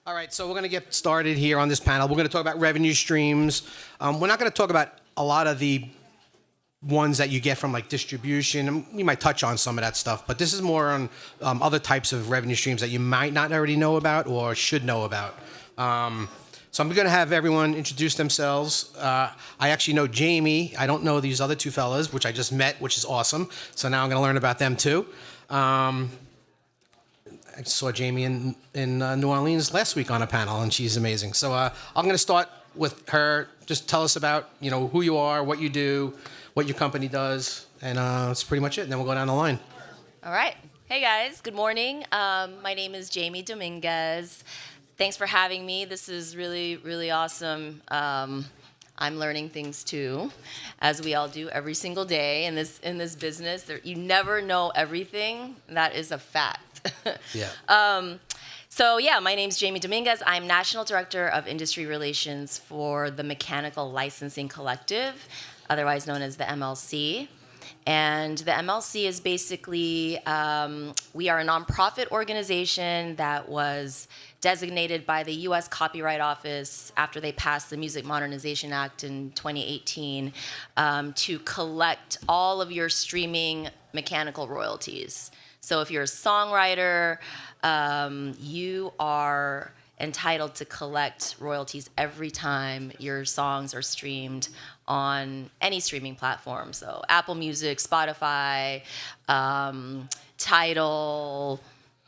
All right, so we're going to get started here on this panel. We're going to talk about revenue streams. We're not going to talk about a lot of the ones that you get from like distribution. We might touch on some of that stuff, but this is more on other types of revenue streams that you might not already know about or should know about. So I'm going to have everyone introduce themselves. I actually know Jamie. I don't know these other two fellas, which I just met, which is awesome. So now I'm going to learn about them too. I saw Jamie in New Orleans last week on a panel, and she's amazing. So I'm going to start with her. Just tell us about who you are, what you do, what your company does, and that's pretty much it. And then we'll go down the line. All right. Hey guys. Good morning. My name is Jamie Dominguez. Thanks for having me. This is really, really awesome. I'm learning things too, as we all do every single day in this business. You never know everything. That is a fact. Yeah. So my name's Jamie Dominguez. I'm National Director of Industry Relations for the Mechanical Licensing Collective, otherwise known as the MLC. And the MLC is basically, we are a nonprofit organization that was designated by the U.S. Copyright Office after they passed the Music Modernization Act in 2018 to collect all of your streaming mechanical royalties. So if you're a songwriter, you are entitled to collect royalties every time your songs are streamed on any streaming platform. So Apple Music, Spotify, Tidal,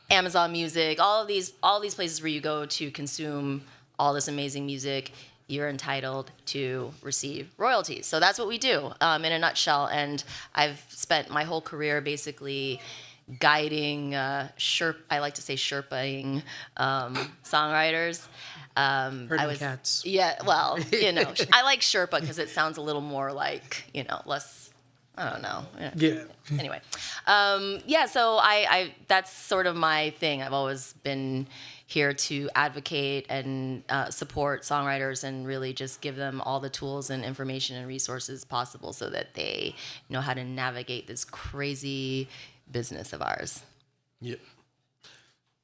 Amazon Music, all these places where you go to consume all this amazing music, you're entitled to receive royalties. So that's what we do in a nutshell. And I've spent my whole career basically guiding, I like to say Sherpaing songwriters. Herding cats. Yeah, well, I like Sherpa because it sounds a little more like, less, I don't know. Yeah. Anyway, so I that's sort of my thing. I've always been here to advocate and support songwriters and really just give them all the tools and information and resources possible so that they know how to navigate this crazy business of ours. Yeah.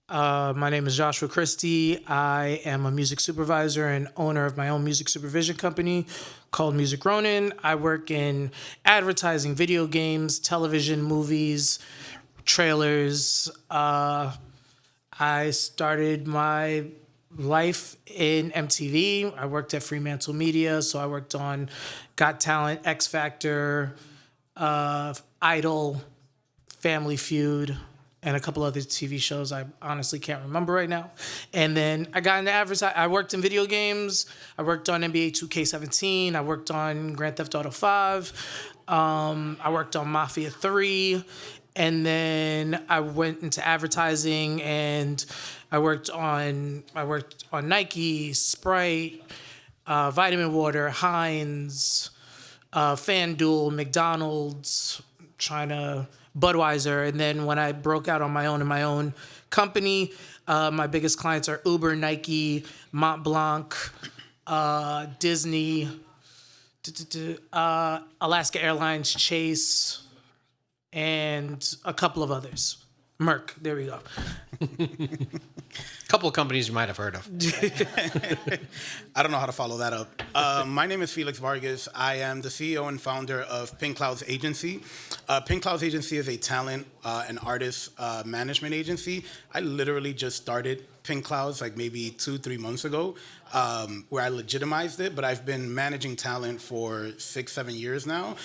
My name is Joshua Christie. I am a music supervisor and owner of my own music supervision company called Music Ronin. I work in advertising, video games, television, movies, trailers. I started my life in MTV. I worked at Fremantle Media, so I worked on Got Talent, X Factor, Idol, Family Feud, and a couple other TV shows I honestly can't remember right now. And then I got into advertising. I worked in video games. I worked on NBA 2K17. I worked on Grand Theft Auto 5. I worked on Mafia 3. And then I went into advertising and I worked on Nike, Sprite, Vitamin Water, Heinz, FanDuel, McDonald's, Budweiser. And then when I broke out on my own in my own company, my biggest clients are Uber, Nike, Mont Blanc, Disney, Alaska Airlines, Chase, and a couple of others. Merck, there we go. A couple of companies you might have heard of. I don't know how to follow that up. My name is Felix Vargas. I am the CEO and founder of Pink Clouds Agency. Pink Clouds Agency is a talent and artist management agency. I literally just started Pink Clouds like maybe 2-3 months ago, where I legitimized it, but I've been managing talent for 6-7 years now.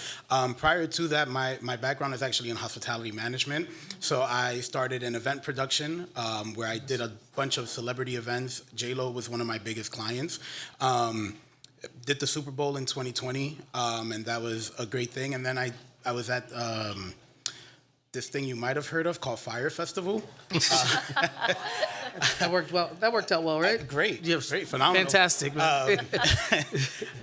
Prior to that, my background is actually in hospitality management. So I started in event production, where I did a bunch of celebrity events. J-Lo was one of my biggest clients. Did the Super Bowl in 2020, and that was a great thing. And then I was at this thing you might have heard of called Fire Festival. That worked out well, right? Great. Yes. Great. Phenomenal. Fantastic. Man.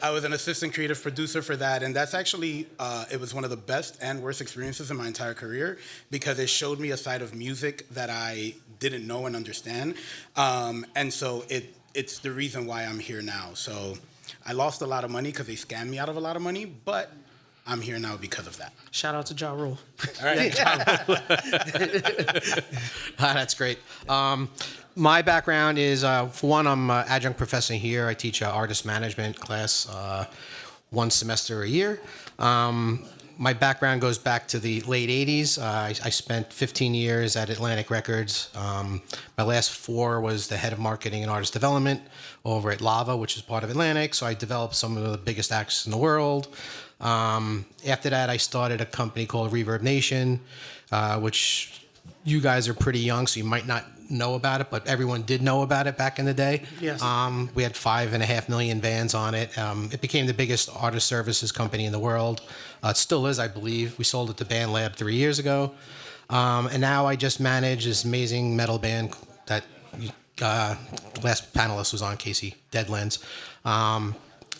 I was an assistant creative producer for that, and that's actually, it was one of the best and worst experiences in my entire career because it showed me a side of music that I didn't know and understand. And so it's the reason why I'm here now. So I lost a lot of money because they scammed me out of a lot of money, but I'm here now because of that. Shout out to Ja Rule. All right. That's great. My background is, for one, I'm an adjunct professor here. I teach artist management class one semester a year. My background goes back to the late 80s. I spent 15 years at Atlantic Records. My last 4 was the head of marketing and artist development over at Lava, which is part of Atlantic. So I developed some of the biggest acts in the world. After that, I started a company called Reverb Nation, which you guys are pretty young, so you might not know about it, but everyone did know about it back in the day. Yes. We had 5.5 million bands on it. It became the biggest artist services company in the world. It still is, I believe. We sold it to Band Lab 3 years ago. And now I just manage this amazing metal band that last panelist was on, Casey Deadlands.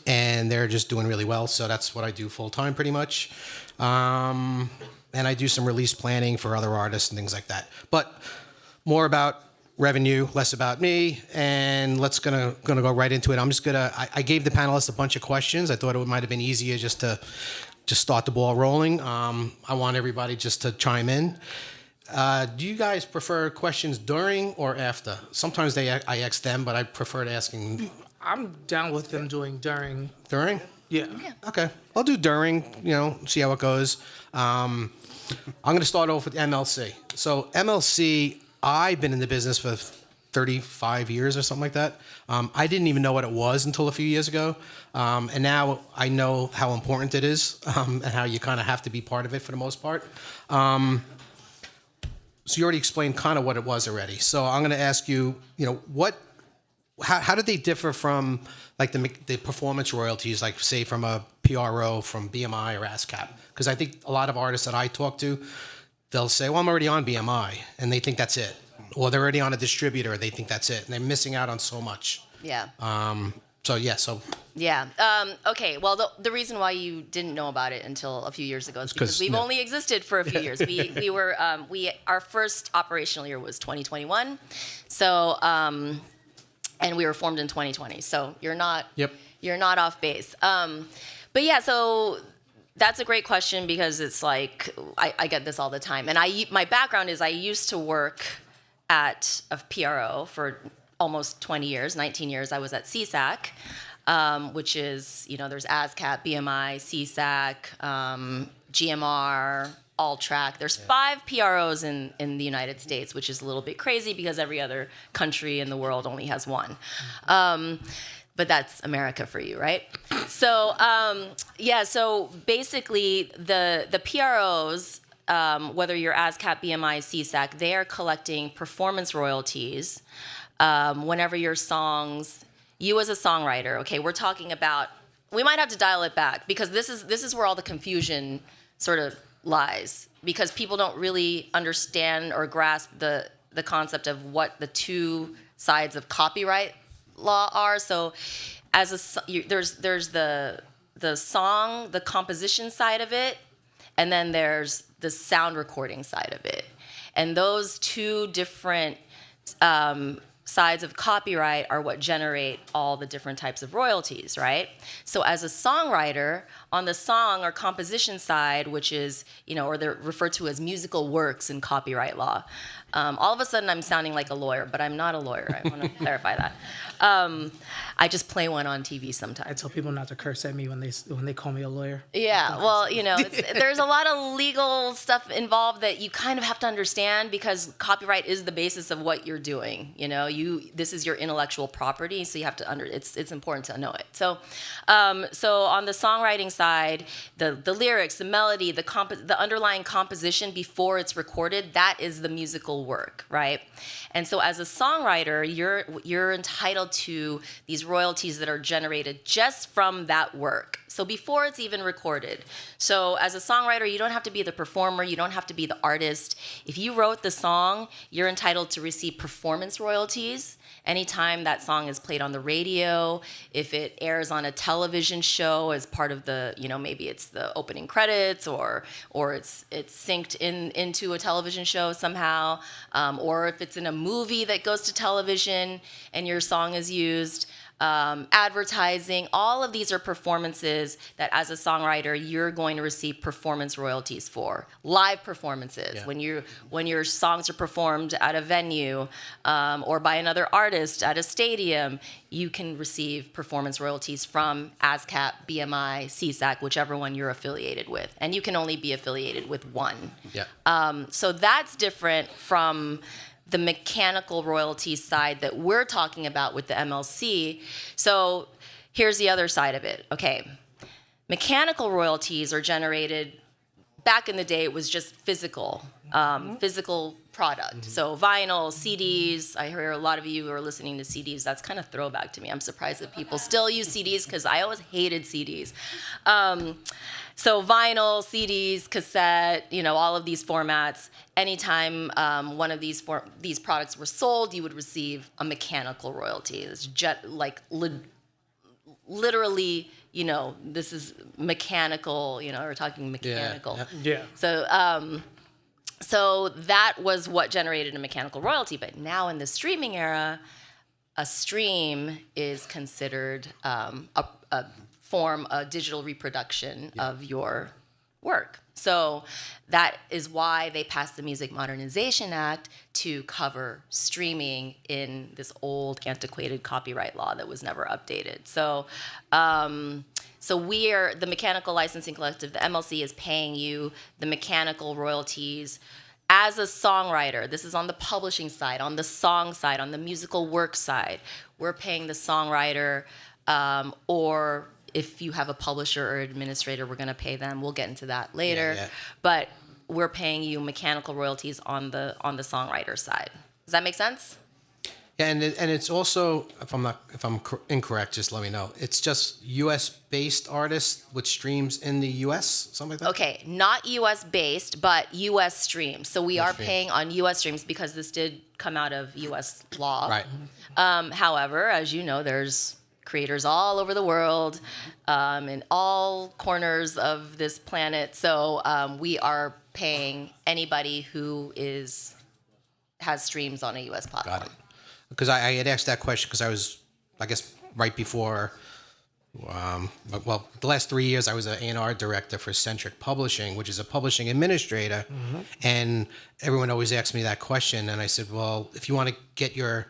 And they're just doing really well, so that's what I do full time pretty much. And I do some release planning for other artists and things like that. But more about revenue, less about me, and let's gonna go right into it. I gave the panelists a bunch of questions. I thought it might have been easier just to start the ball rolling. I want everybody just to chime in. Do you guys prefer questions during or after? Sometimes I ask them, but I prefer to asking. I'm down with them doing during. During? Yeah. Okay, I'll do during. See how it goes. I'm going to start off with MLC. So MLC, I've been in the business for 35 years or something like that. I didn't even know what it was until a few years ago. And now I know how important it is and how you kind of have to be part of it for the most part. So you already explained kind of what it was already. So I'm going to ask you, how did they differ from like the performance royalties, like say from a PRO, from BMI or ASCAP? Because I think a lot of artists that I talk to, they'll say, well, I'm already on BMI, and they think that's it. Or they're already on a distributor, they think that's it, and they're missing out on so much. Yeah. Yeah. Okay. Well, the reason why you didn't know about it until a few years ago is because we've only existed for a few years. Our first operational year was 2021. So, and we were formed in 2020. So you're not off base. But yeah, so that's a great question because it's like I get this all the time. And my background is I used to work at a PRO for almost 20 years, 19 years. I was at CSAC, which is, there's ASCAP, BMI, CSAC, GMR, All-Track. There's 5 PROs in the United States, which is a little bit crazy because every other country in the world only has one. But that's America for you, right? So, so basically the PROs, whether you're ASCAP, BMI, CSAC, they are collecting performance royalties whenever your songs, you as a songwriter, okay, we're talking about, we might have to dial it back because this is where all the confusion sort of lies, because people don't really understand or grasp the concept of what the two sides of copyright law are. So there's the song, the composition side of it, and then there's the sound recording side of it. And those two different sides of copyright are what generate all the different types of royalties, right? So as a songwriter, on the song or composition side, which is, or they're referred to as musical works in copyright law, all of a sudden I'm sounding like a lawyer, but I'm not a lawyer. I want to clarify that. I just play one on TV sometimes. I tell people not to curse at me when they call me a lawyer. Yeah, well, there's a lot of legal stuff involved that you kind of have to understand because copyright is the basis of what you're doing. This is your intellectual property, so you have to it's important to know it. So on the songwriting side, the lyrics, the melody, the underlying composition before it's recorded, that is the musical work, right? And so as a songwriter, you're entitled to these royalties that are generated just from that work. So before it's even recorded. So as a songwriter, you don't have to be the performer, you don't have to be the artist. If you wrote the song, you're entitled to receive performance royalties anytime that song is played on the radio, if it airs on a television show as part of the, maybe it's the opening credits or it's synced into a television show somehow, or if it's in a movie that goes to television and your song is used. advertising. All of these are performances that, as a songwriter, you're going to receive performance royalties for. Live performances, when your songs are performed at a venue or by another artist at a stadium, you can receive performance royalties from ASCAP, BMI, CSAC, whichever one you're affiliated with, and you can only be affiliated with one. So that's different from the mechanical royalties side that we're talking about with the MLC. So here's the other side of it. Okay, mechanical royalties are generated, back in the day it was just physical, physical product. So vinyl, CDs, I hear a lot of you are listening to CDs. That's kind of throwback to me. I'm surprised that people still use CDs because I always hated CDs. So vinyl, CDs, cassette, all of these formats. Anytime one of these products were sold, you would receive a mechanical royalty. It's literally, this is mechanical. We're talking mechanical. Yeah. So that was what generated a mechanical royalty. But now in the streaming era, a stream is considered a digital reproduction of your work. So that is why they passed the Music Modernization Act to cover streaming in this old, antiquated copyright law that was never updated. So we are, the Mechanical Licensing Collective, the MLC, is paying you the mechanical royalties as a songwriter. This is on the publishing side, on the song side, on the musical work side. We're paying the songwriter, or if you have a publisher or administrator, we're going to pay them. We'll get into that later. But we're paying you mechanical royalties on the songwriter side. Does that make sense? Yeah, and it's also, if I'm incorrect, just let me know. It's just U.S. based artists with streams in the U.S., something like that. Okay, not U.S. based, but U.S. streams. So we are paying on U.S. streams because this did come out of U.S. law. Right. However, as you know, there's creators all over the world, in all corners of this planet. So we are paying anybody who has streams on a U.S. platform. Got it. Because I had asked that question because I was, I guess, right before, the last 3 years I was an A&R director for Centric Publishing, which is a publishing administrator, and everyone always asks me that question, and I said, well, if you want to get your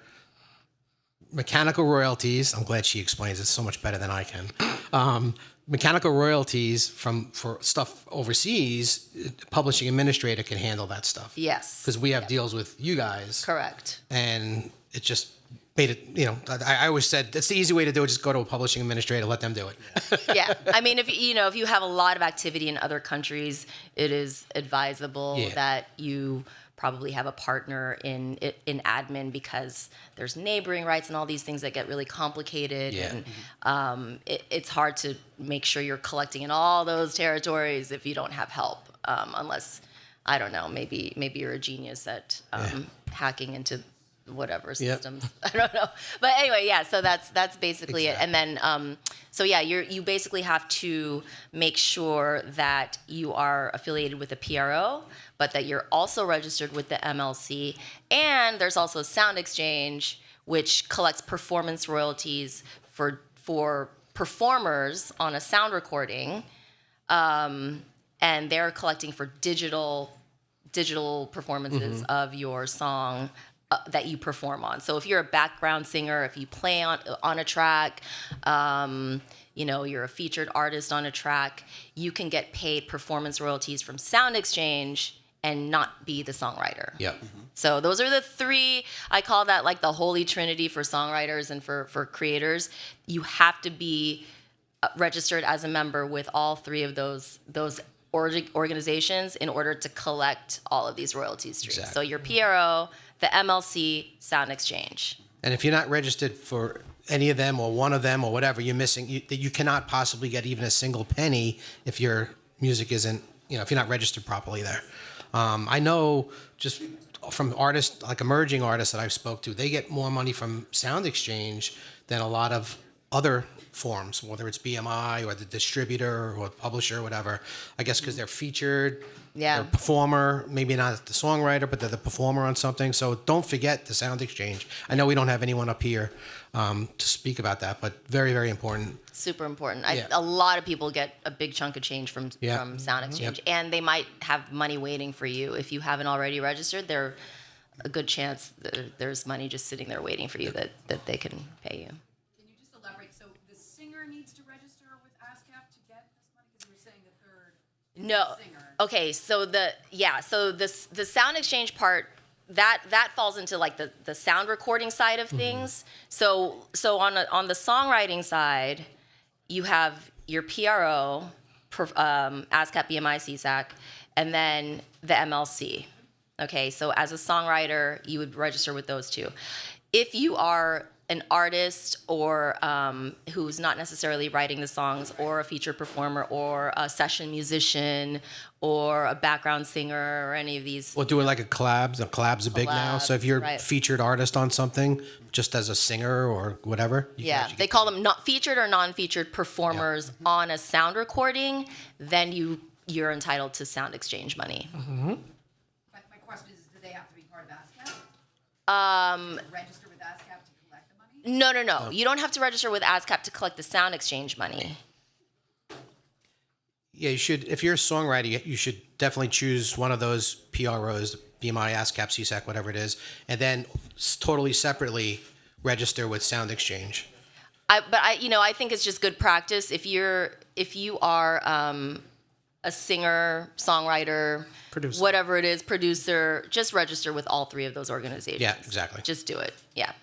mechanical royalties, I'm glad she explains it so much better than I can. Mechanical royalties for stuff overseas, publishing administrator can handle that stuff. Yes. Because we have deals with you guys. Correct. And it just made it, I always said, that's the easy way to do it, just go to a publishing administrator, let them do it. Yeah. I mean, if you have a lot of activity in other countries, it is advisable that you probably have a partner in admin, because there's neighboring rights and all these things that get really complicated. And it's hard to make sure you're collecting in all those territories if you don't have help, unless, I don't know, maybe you're a genius at hacking into whatever systems. I don't know. But anyway, so that's basically it. And then, you basically have to make sure that you are affiliated with a PRO, but that you're also registered with the MLC. And there's also Sound Exchange, which collects performance royalties for performers on a sound recording. And they're collecting for digital performances of your song that you perform on. So if you're a background singer, if you play on a track, you're a featured artist on a track, you can get paid performance royalties from Sound Exchange and not be the songwriter. Yeah. So those are the three, I call that like the holy trinity for songwriters and for creators. You have to be registered as a member with all three of those organizations in order to collect all of these royalty streams. Exactly. So your PRO, the MLC, Sound Exchange. And if you're not registered for any of them or one of them or whatever, you're missing, you cannot possibly get even a single penny if your music isn't, if you're not registered properly there. I know just from artists, like emerging artists that I've spoke to, they get more money from Sound Exchange than a lot of other forms, whether it's BMI or the distributor or publisher or whatever. I guess because they're featured, they're a performer, maybe not the songwriter, but they're the performer on something. So don't forget the Sound Exchange. I know we don't have anyone up here to speak about that, but very, very important. Super important. Yeah. A lot of people get a big chunk of change from Sound Exchange, and they might have money waiting for you. If you haven't already registered, there's a good chance there's money just sitting there waiting for you that they can pay you. Can you just elaborate? So the singer needs to register with ASCAP to get this money? Because you were saying the third No. singer. Okay, so the Sound Exchange part that falls into like the sound recording side of things. So on the songwriting side, you have your PRO, ASCAP, BMI, CSAC, and then the MLC. Okay, so as a songwriter, you would register with those two. If you are an artist or who's not necessarily writing the songs, or a featured performer, or a session musician, or a background singer, or any of these. Well, doing like a collabs. A collab's a big now. So if you're right. featured artist on something, just as a singer or whatever. You can Yeah, actually they get- call them not featured or non-featured performers on a sound recording. Then you're entitled to Sound Exchange money. My question is, do they have to be part of ASCAP? Register with ASCAP to collect the money? No. You don't have to register with ASCAP to collect the Sound Exchange money. Yeah, you should. If you're a songwriter, you should definitely choose one of those PROs, BMI, ASCAP, CSAC, whatever it is, and then totally separately register with Sound Exchange. I think it's just good practice if you are a singer, songwriter, Producer. whatever it is, producer, just register with all three of those organizations. Yeah, exactly. Just do it. Yeah.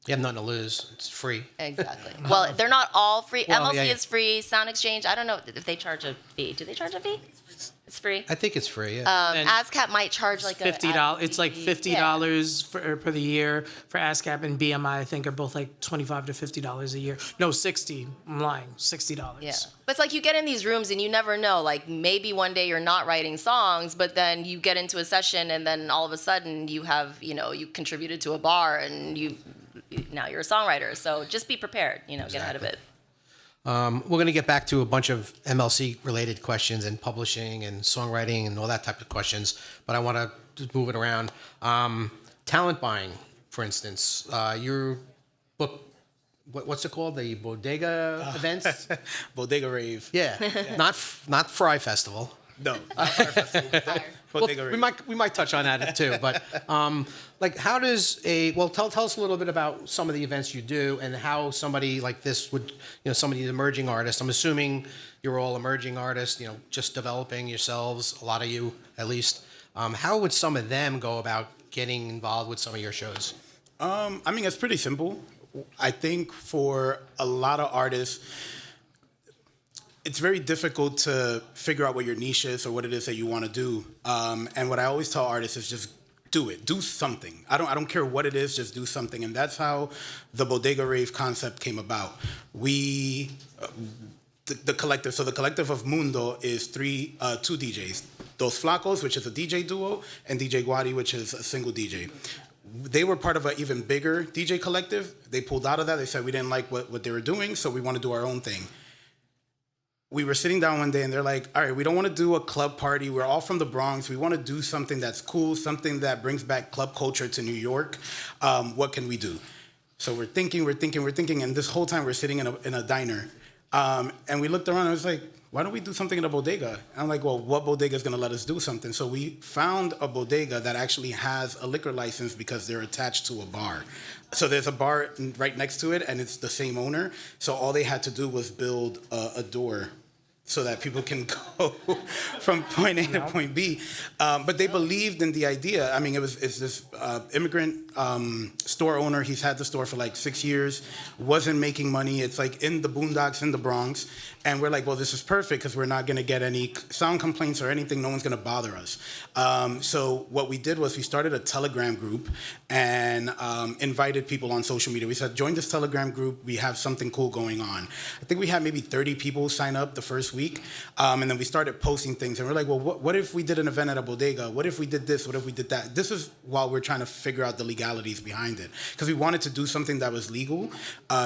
You have nothing to lose. It's free. Exactly. Well, they're not all free. Well, MLC yeah. is free. Sound Exchange, I don't know if they charge a fee. Do they charge a fee? It's free. I think it's free. Yeah. And ASCAP might charge like $50. It's like $50 per the year for ASCAP and BMI. I think are both like $25 to $50 a year. No, 60. I'm lying. $60. Yeah. But it's like you get in these rooms and you never know. Like maybe one day you're not writing songs, but then you get into a session and then all of a sudden you have, you contributed to a bar and now you're a songwriter. So just be prepared, get ahead of it. We're going to get back to a bunch of MLC related questions and publishing and songwriting and all that type of questions, but I want to just move it around. Talent buying, for instance, your book, what's it called? The Bodega events? Bodega Rave. Yeah, not Fry Festival. No, not Fire Festival. Bodega Well, Rave. we might touch on that too, but how does tell us a little bit about some of the events you do and how somebody like this would, some of these emerging artists. I'm assuming you're all emerging artists, just developing yourselves, a lot of you at least. How would some of them go about getting involved with some of your shows? It's pretty simple. I think for a lot of artists, it's very difficult to figure out what your niche is or what it is that you want to do. And what I always tell artists is just do it. Do something. I don't care what it is, just do something. And that's how the Bodega Rave concept came about. The collective, so the collective of Mundo is two DJs. Dos Flacos, which is a DJ duo, and DJ Guadi, which is a single DJ. They were part of an even bigger DJ collective. They pulled out of that. They said we didn't like what they were doing, so we want to do our own thing. We were sitting down one day and they're like, all right, we don't want to do a club party. We're all from the Bronx. We want to do something that's cool, something that brings back club culture to New York. What can we do? So we're thinking, and this whole time we're sitting in a diner. And we looked around and I was like, why don't we do something in a bodega? And I'm like, well, what bodega is going to let us do something? So we found a bodega that actually has a liquor license because they're attached to a bar. So there's a bar right next to it, and it's the same owner. So all they had to do was build a door so that people can go from point A to point B. But they believed in the idea. It's this immigrant store owner. He's had the store for like 6 years, wasn't making money. It's like in the boondocks in the Bronx. And we're like, well, this is perfect because we're not going to get any sound complaints or anything. No one's going to bother us. So what we did was we started a Telegram group and invited people on social media. We said, join this Telegram group. We have something cool going on. I think we had maybe 30 people sign up the first week. And then we started posting things. And we're like, well, what if we did an event at a bodega? What if we did this? What if we did that? This is while we're trying to figure out the legalities behind it. Because we wanted to do something that was legal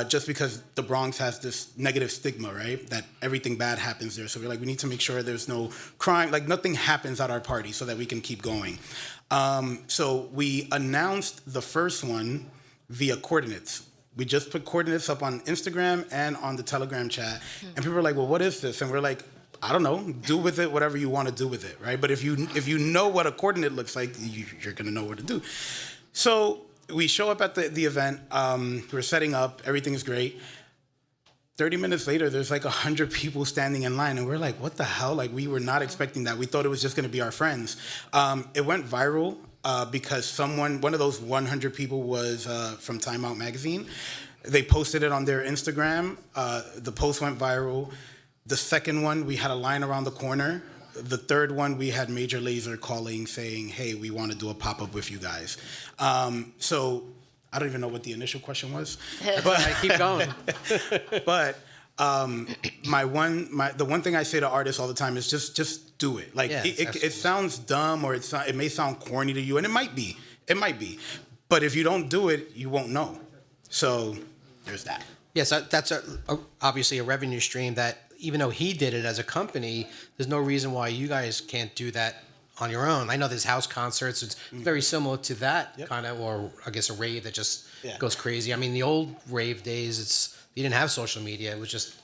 just because the Bronx has this negative stigma, right? That everything bad happens there. So we're like, we need to make sure there's no crime, like nothing happens at our party so that we can keep going. So we announced the first one via coordinates. We just put coordinates up on Instagram and on the Telegram chat. And people are like, well, what is this? And we're like, I don't know. Do with it whatever you want to do with it, right? But if you know what a coordinate looks like, you're going to know what to do. So we show up at the event. We're setting up. Everything's great. 30 minutes later, there's like 100 people standing in line. And we're like, what the hell? Like, we were not expecting that. We thought it was just going to be our friends. It went viral because one of those 100 people was from Time Out Magazine. They posted it on their Instagram. The post went viral. The second one, we had a line around the corner. The third one, we had Major Lazer calling saying, hey, we want to do a pop-up with you guys. So I don't even know what the initial question was. But I keep going. But the one thing I say to artists all the time is just do it. Like, Yeah, it sounds dumb, or it may sound corny to you, and it might be. But if you don't do it, you won't know. So there's that. Yes, that's obviously a revenue stream that, even though he did it as a company, there's no reason why you guys can't do that on your own. I know there's house concerts. It's very similar to that kind of, or I guess a rave that just goes crazy. I mean, the old rave days, you didn't have social media. It was just,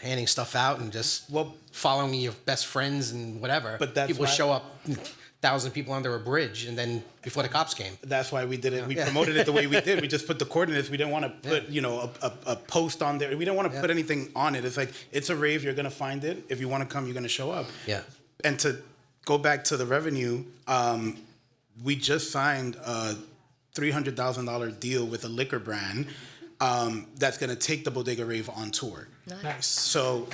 handing stuff out and just following your best friends and whatever. But people show up, 1,000 people under a bridge, and then before the cops came. That's why we did it. We promoted it the way we did. We just put the coordinates. We didn't want to put, a post on there. We didn't want to put anything on it. It's like, it's a rave. You're going to find it. If you want to come, you're going to show up. Yeah. And to go back to the revenue, we just signed a $300,000 deal with a liquor brand that's going to take the Bodega Rave on tour. Nice. So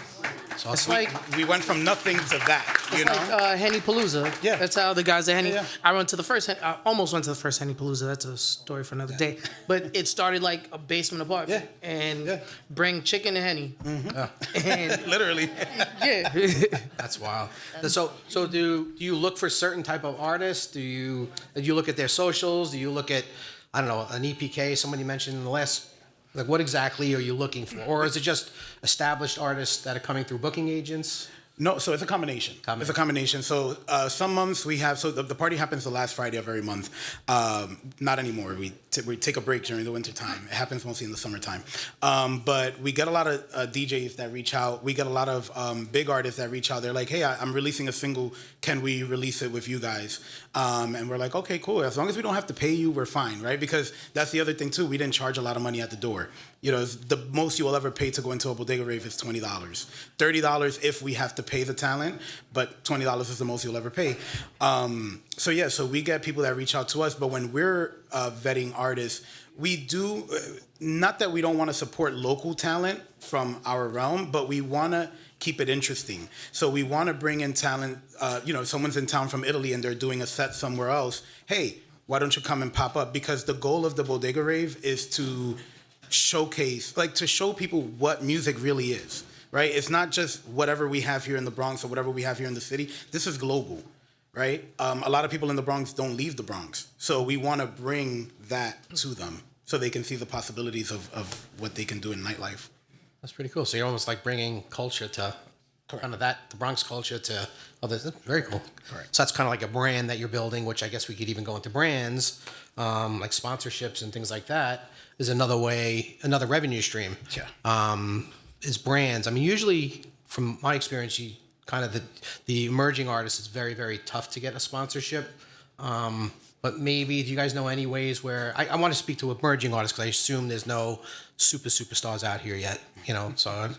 It's we went from nothing to that. It's like Henny Palooza. Yeah. That's how the guys at Henny. Yeah. I almost went to the first Henny Palooza. That's a story for another day. But it started like a basement apartment. Yeah. And bring chicken to Henny. Mm-hmm. And Literally. yeah. That's wild. So do you look for certain type of artists? Do you look at their socials? Do you look at, I don't know, an EPK? Somebody mentioned in the last. Like, what exactly are you looking for? Or is it just established artists that are coming through booking agents? No, so it's a combination. It's a combination. So some months we have, so the party happens the last Friday of every month. Not anymore. We take a break during the winter time. It happens mostly in the summertime. But we get a lot of DJs that reach out. We get a lot of big artists that reach out. They're like, hey, I'm releasing a single. Can we release it with you guys? And we're like, okay, cool. As long as we don't have to pay you, we're fine, right? Because that's the other thing too. We didn't charge a lot of money at the door. The most you will ever pay to go into a bodega rave is $20. $30 if we have to pay the talent, but $20 is the most you'll ever pay. So we get people that reach out to us, but when we're vetting artists, we do, not that we don't want to support local talent from our realm, but we want to keep it interesting. So we want to bring in talent, someone's in town from Italy and they're doing a set somewhere else. Hey, why don't you come and pop up? Because the goal of the bodega rave is to showcase, to show people what music really is, right? It's not just whatever we have here in the Bronx or whatever we have here in the city. This is global, right? A lot of people in the Bronx don't leave the Bronx. So we want to bring that to them so they can see the possibilities of what they can do in nightlife. That's pretty cool. So you're almost like bringing culture to kind of the Bronx culture to others. That's very cool. Correct. So that's kind of like a brand that you're building, which I guess we could even go into brands, like sponsorships and things like that. Is another revenue stream. Yeah. Is brands. I mean, usually from my experience, you kind of the emerging artists, it's very, very tough to get a sponsorship. But maybe, do you guys know any ways where, I want to speak to emerging artists because I assume there's no superstars out here yet, so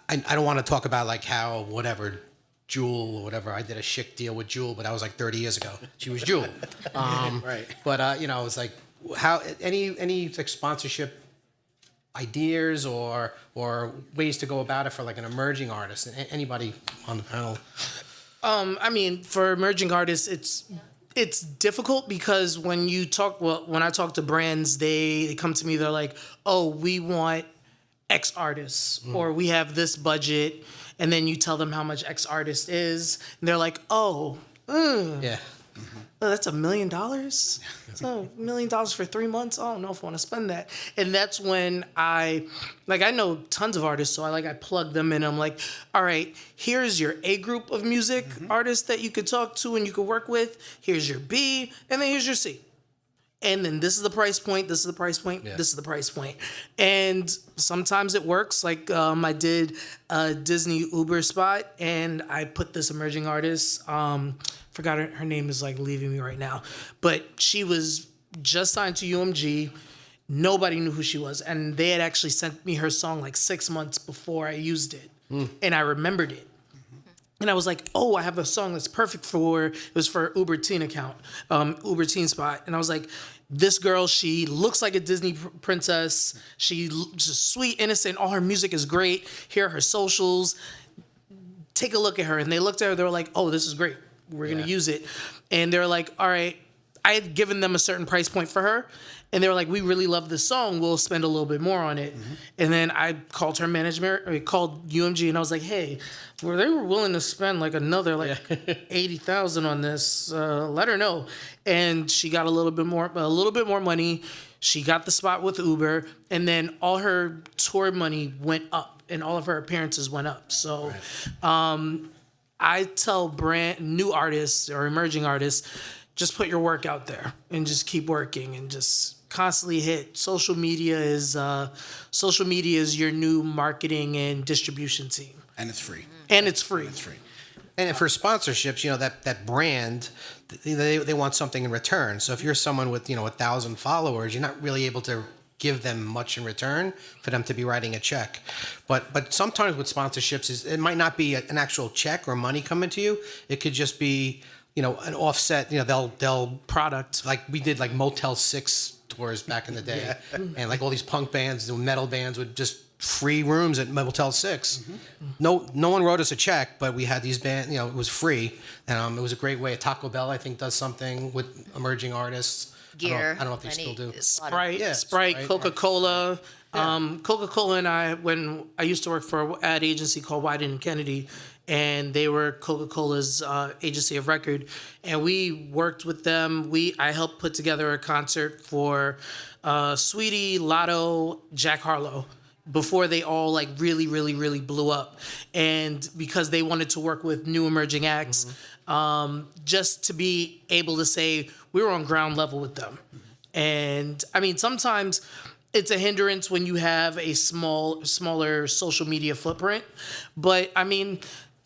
I don't want to talk about like how, whatever, Jewel or whatever. I did a chic deal with Jewel, but that was like 30 years ago. She was Jewel. Right. But, it's like, how, any like sponsorship ideas or ways to go about it for like an emerging artist? Anybody on the panel? I mean, for emerging artists, it's difficult because when I talk to brands, they come to me, they're like, oh, we want X artists, or we have this budget, and then you tell them how much X artist is, and they're like, oh, yeah. Oh, that's $1 million? So $1 million for 3 months? I don't know if I want to spend that. And that's when I know tons of artists, so I plug them in. I'm like, all right, here's your A group of music artists that you could talk to and you could work with. Here's your B, and then here's your C. and then this is the price point, this is the price point, Yeah. this is the price point. And sometimes it works. Like I did a Disney Uber spot, and I put this emerging artist, forgot her name is like leaving me right now, but she was just signed to UMG. Nobody knew who she was, and they had actually sent me her song like 6 months before I used it, and I remembered it. And I was like, oh, I have a song that's perfect for, it was for Uber Teen account, Uber Teen spot. And I was like, this girl, she looks like a Disney princess. She's just sweet, innocent. All her music is great. Here are her socials. Take a look at her. And they looked at her, they were like, oh, this is great. We're going to use it. And they're like, all right. I had given them a certain price point for her. And they were like, we really love this song. We'll spend a little bit more on it. And then I called her management, or I called UMG, and I was like, hey, well, they were willing to spend like another like 80,000 on this. Let her know. And she got a little bit more money. She got the spot with Uber, and then all her tour money went up, and all of her appearances went up. So I tell brand new artists or emerging artists, just put your work out there and just keep working and just constantly hit. Social media is your new marketing and distribution team. And it's free. And it's free. It's free. And for sponsorships, that brand, they want something in return. So if you're someone with 1,000 followers, you're not really able to give them much in return for them to be writing a check. But sometimes with sponsorships, it might not be an actual check or money coming to you. It could just be an offset. They'll Product. like we did like Motel 6 tours back in the day, and like all these punk bands and metal bands would just free rooms at Motel 6. No one wrote us a check, but we had these bands. It was free, and it was a great way. Taco Bell, I think, does something with emerging artists. Gear. I don't know if they still do. Sprite, Sprite, Coca-Cola. Coca-Cola and I, when I used to work for an ad agency called Wyden and Kennedy, and they were Coca-Cola's agency of record, and we worked with them. I helped put together a concert for Sweetie, Lotto, Jack Harlow, before they all like really, really, really blew up. And because they wanted to work with new emerging acts, just to be able to say we were on ground level with them. And I mean, sometimes it's a hindrance when you have a smaller social media footprint. But I mean,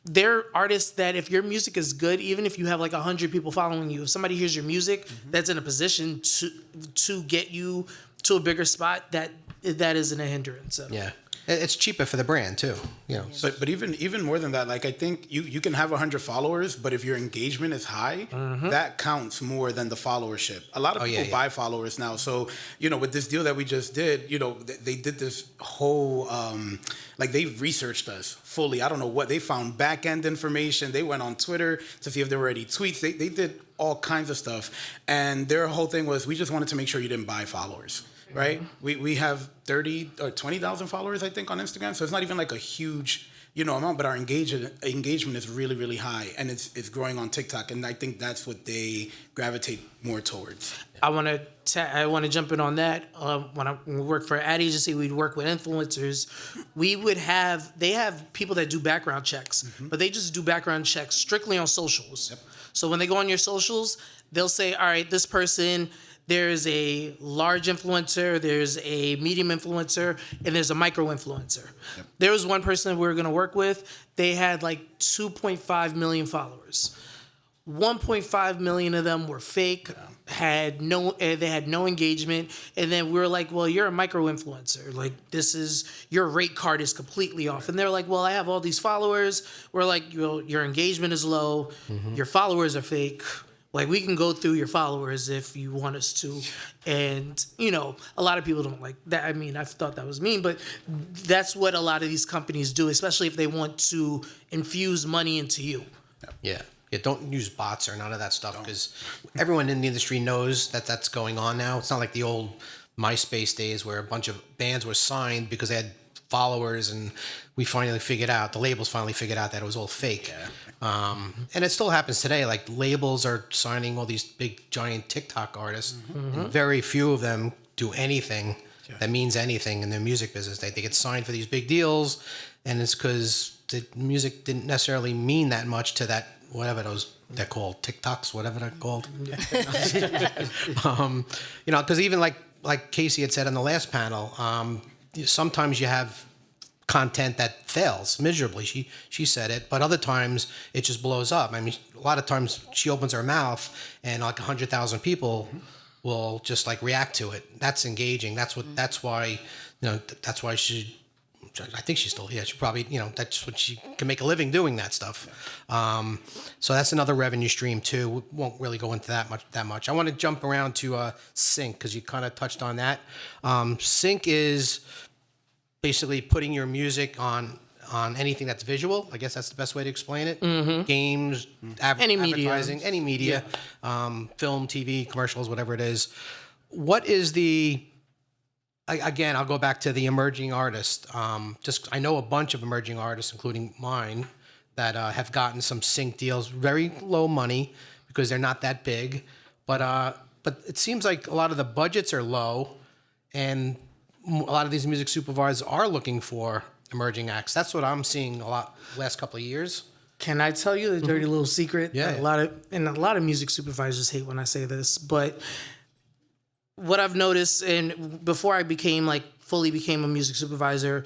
there are artists that if your music is good, even if you have like 100 people following you, if somebody hears your music, that's in a position to get you to a bigger spot, that isn't a hindrance. So. Yeah. It's cheaper for the brand too. But even more than that, like I think you can have 100 followers, but if your engagement is high, that counts more than the followership. A lot of people buy followers now. So with this deal that we just did, they did this whole like they researched us fully. I don't know what they found, back end information. They went on Twitter to see if there were any tweets. They did all kinds of stuff, and their whole thing was we just wanted to make sure you didn't buy followers. Right, we have 30 or 20,000 followers, I think, on Instagram. So it's not even like a huge, amount, but our engagement is really, really high, and it's growing on TikTok, and I think that's what they gravitate more towards. I want to jump in on that. When we worked for an ad agency, we'd work with influencers. They have people that do background checks, but they just do background checks strictly on socials. Yep. So when they go on your socials, they'll say, all right, this person. There's a large influencer, there's a medium influencer, and there's a micro influencer. Yep. There was one person that we were going to work with. They had like 2.5 million followers. 1.5 million of them were fake, had no engagement. And then we were like, well, you're a micro influencer. Like, your rate card is completely off. And they're like, well, I have all these followers. We're like, well, your engagement is low. Your followers are fake. Like, we can go through your followers if you want us to. And, a lot of people don't like that. I mean, I thought that was mean, but that's what a lot of these companies do, especially if they want to infuse money into you. Yeah. Don't use bots or none of that stuff, because everyone in the industry knows that that's going on now. It's not like the old MySpace days where a bunch of bands were signed because they had followers, and the labels finally figured out that it was all fake. Yeah. And it still happens today. Like, labels are signing all these big giant TikTok artists, and very few of them do anything that means anything in their music business. They get signed for these big deals, and it's because the music didn't necessarily mean that much to that whatever they're called, TikToks, whatever they're called. Because even like Casey had said on the last panel, sometimes you have content that fails miserably. She said it, but other times it just blows up. I mean, a lot of times she opens her mouth and like 100,000 people will just like react to it. That's engaging. That's why she. I think she's still here. She probably, that's what she can make a living doing that stuff. So that's another revenue stream too. We won't really go into that much. I want to jump around to sync because you kind of touched on that. Sync is basically putting your music on anything that's visual. I guess that's the best way to explain it. Games, advertising, any media, film, TV, commercials, whatever it is. What is again, I'll go back to the emerging artist. I know a bunch of emerging artists, including mine, that have gotten some sync deals, very low money because they're not that big. But it seems like a lot of the budgets are low, and a lot of these music supervisors are looking for emerging acts. That's what I'm seeing a lot last couple of years. Can I tell you a dirty little secret? Yeah. A lot of music supervisors hate when I say this, but what I've noticed, and before I fully became a music supervisor,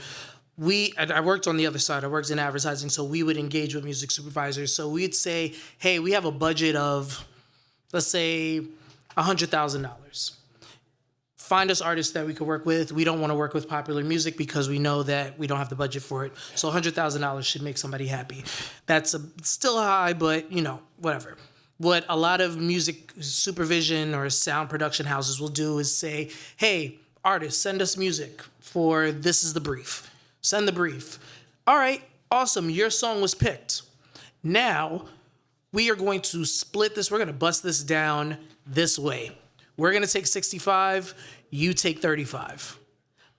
I worked on the other side. I worked in advertising, so we would engage with music supervisors. So we'd say, hey, we have a budget of, let's say, $100,000. Find us artists that we could work with. We don't want to work with popular music because we know that we don't have the budget for it. So $100,000 should make somebody happy. That's still high, but whatever. What a lot of music supervision or sound production houses will do is say, hey, artists, send us music for this is the brief. Send the brief. All right, awesome. Your song was picked. Now, we are going to split this. We're going to bust this down this way. We're going to take 65. You take 35.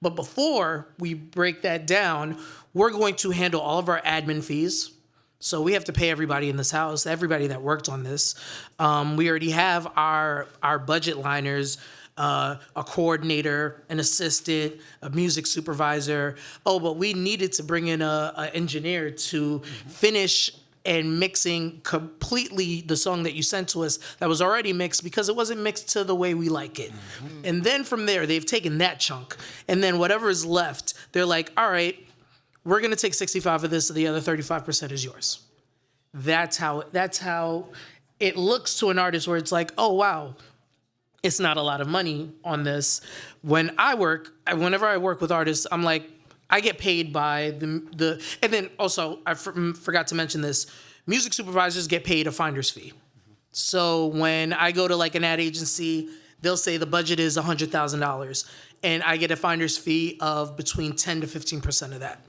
But before we break that down, we're going to handle all of our admin fees. So we have to pay everybody in this house, everybody that worked on this. We already have our budget liners, a coordinator, an assistant, a music supervisor. Oh, but we needed to bring in an engineer to finish and mixing completely the song that you sent to us that was already mixed because it wasn't mixed to the way we like it. And then from there, they've taken that chunk. And then whatever is left, they're like, all right, we're going to take 65 of this, so the other 35% is yours. That's how it looks to an artist where it's like, oh, wow, it's not a lot of money on this. Whenever I work with artists, I'm like, I get paid by the and then also, I forgot to mention this, music supervisors get paid a finder's fee. So when I go to like an ad agency, they'll say the budget is $100,000, and I get a finder's fee of between 10 to 15% of that.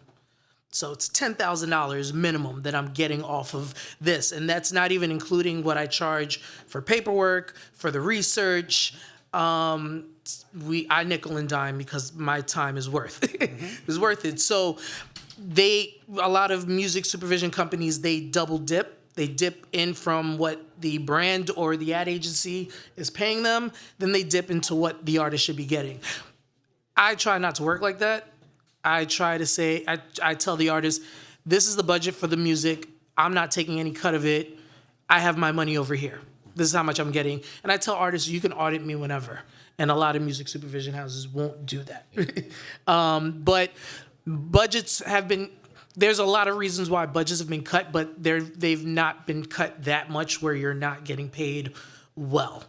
So it's $10,000 minimum that I'm getting off of this. And that's not even including what I charge for paperwork, for the research. I nickel and dime because my time is worth it. It's worth it. So a lot of music supervision companies, they double dip. They dip in from what the brand or the ad agency is paying them, then they dip into what the artist should be getting. I try not to work like that. I try to say, I tell the artist, this is the budget for the music. I'm not taking any cut of it. I have my money over here. This is how much I'm getting. And I tell artists, you can audit me whenever. And a lot of music supervision houses won't do that. But budgets have been, there's a lot of reasons why budgets have been cut, but they've not been cut that much where you're not getting paid well.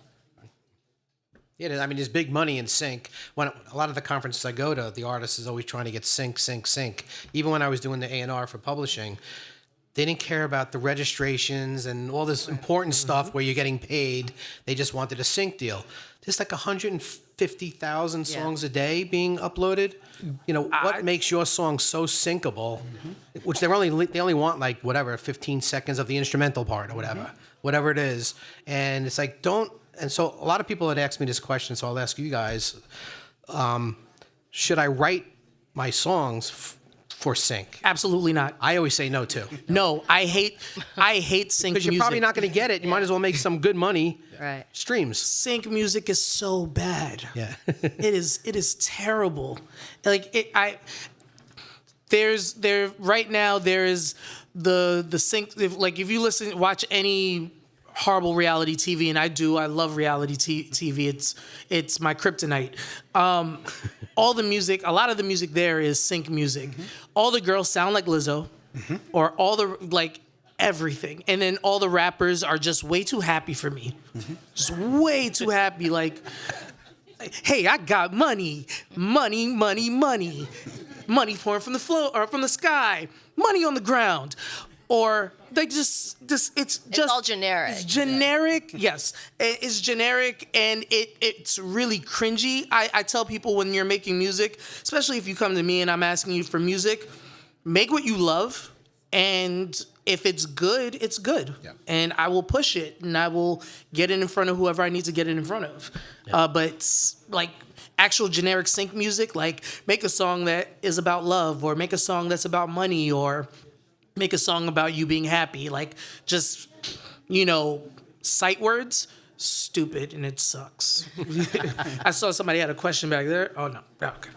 Yeah, I mean, there's big money in sync. When a lot of the conferences I go to, the artist is always trying to get sync. Even when I was doing the A&R for publishing, they didn't care about the registrations and all this important stuff where you're getting paid. They just wanted a sync deal. There's like 150,000 songs a day being uploaded. What makes your song so syncable? Which they only want like whatever 15 seconds of the instrumental part or whatever it is. And it's like And so a lot of people had asked me this question, so I'll ask you guys, should I write my songs for sync? Absolutely not. I always say no, too. No, I hate sync music. Because you're probably not going to get it. You might as well make some good money streams. Sync music is so bad. Yeah. It is terrible. Like right now there is the sync. If you watch any horrible reality TV, and I love reality TV. It's my kryptonite. All the music, a lot of the music there is sync music. All the girls sound like Lizzo, or all the everything, and then all the rappers are just way too happy for me, just way too happy. Like, hey, I got money, money, money, money, money pouring from the floor or from the sky, money on the ground. Or they just it's all generic. It's generic, yes. It's generic, and it's really cringy. I tell people, when you're making music, especially if you come to me and I'm asking you for music, make what you love, and if it's good, it's good. Yeah. And I will push it, and I will get it in front of whoever I need to get it in front of. Yeah. But like actual generic sync music, like make a song that is about love, or make a song that's about money, or make a song about you being happy. Like, just, sight words, stupid, and it sucks. I saw somebody had a question back there. Oh, no. Okay.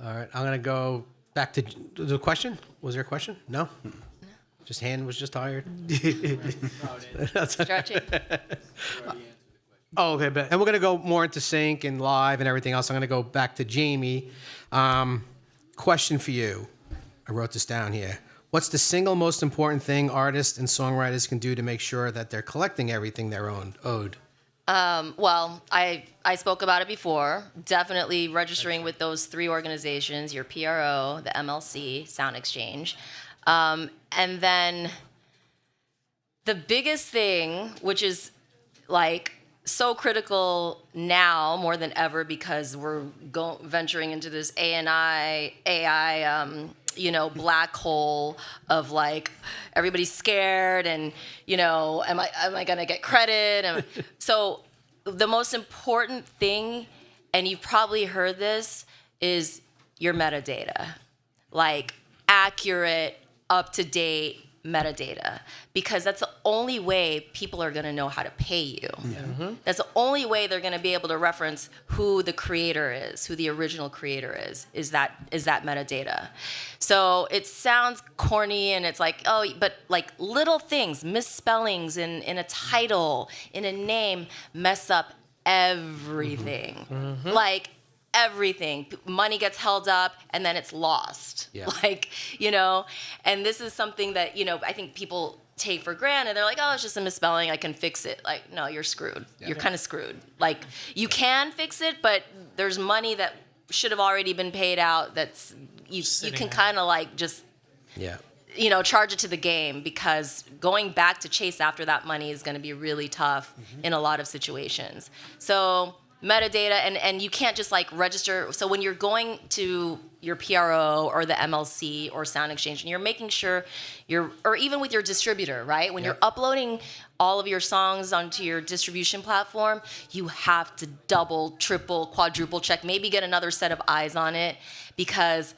All right. I'm going to go back to the question. Was there a question? No? Just hand was just tired. Stretching. Oh, okay, bet. And we're going to go more into sync and live and everything else. I'm going to go back to Jamie. Question for you. I wrote this down here. What's the single most important thing artists and songwriters can do to make sure that they're collecting everything they're owed? Well, I spoke about it before. Definitely registering with those 3 organizations, your PRO, the MLC, Sound Exchange. And then the biggest thing, which is so critical now more than ever, because we're venturing into this AI black hole of everybody's scared, and am I gonna get credit? So the most important thing, and you've probably heard this, is your metadata, accurate, up to date metadata, because that's the only way people are going to know how to pay you. That's the only way they're going to be able to reference who the creator is, who the original creator is that metadata. So it sounds corny, and it's but little things, misspellings in a title, in a name, mess up everything. Everything. Money gets held up, and then it's lost. Yeah. And this is something that, I think people take for granted. They're like, oh, it's just a misspelling, I can fix it. No, you're screwed. Yeah. You're kind of screwed. You can fix it, but there's money that should have already been paid out that's, you can kind of just, charge it to the game, because going back to chase after that money is going to be really tough in a lot of situations. So metadata, and you can't just register. So when you're going to your PRO or the MLC or Sound Exchange, and you're making sure or even with your distributor, right? When you're uploading all of your songs onto your distribution platform, you have to double, triple, quadruple check, maybe get another set of eyes on it, because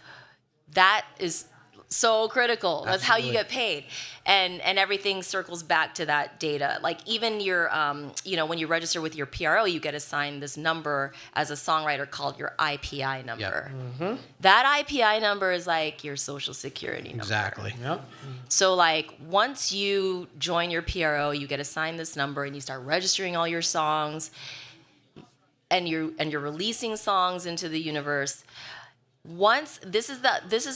that is so critical. That's how you get paid. And everything circles back to that data. Even your, when you register with your PRO, you get assigned this number as a songwriter called your IPI number. Yep. That IPI number is your social security number. Exactly. Yep. So once you join your PRO, you get assigned this number, and you start registering all your songs, and you're releasing songs into the universe. Once this is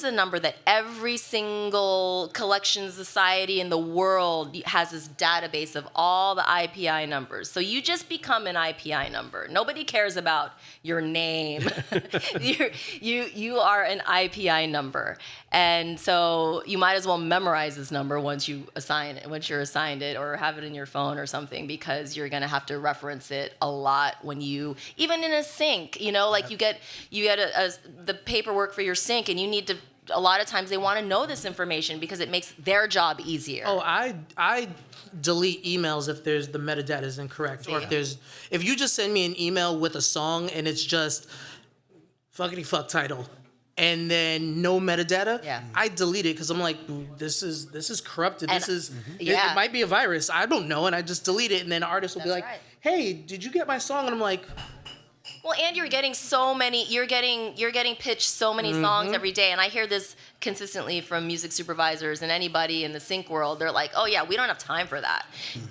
the number that every single collection society in the world has, this database of all the IPI numbers. So you just become an IPI number. Nobody cares about your name. You are an IPI number, and so you might as well memorize this number once you're assigned it, or have it in your phone or something, because you're gonna have to reference it a lot when you, even in a sync. You get the paperwork for your sync, and you need to, a lot of times they want to know this information because it makes their job easier. Oh, I delete emails if the metadata is incorrect, or if you just send me an email with a song and it's just fuckity fuck title and then no metadata, I delete it, because I'm like, this is corrupted. And it might be a virus. I don't know, and I just delete it, and then artists will be like, hey, did you get my song? And I'm like, Well, and you're getting so many. You're getting pitched so many songs every day, and I hear this consistently from music supervisors and anybody in the sync world. They're like, "Oh yeah, we don't have time for that.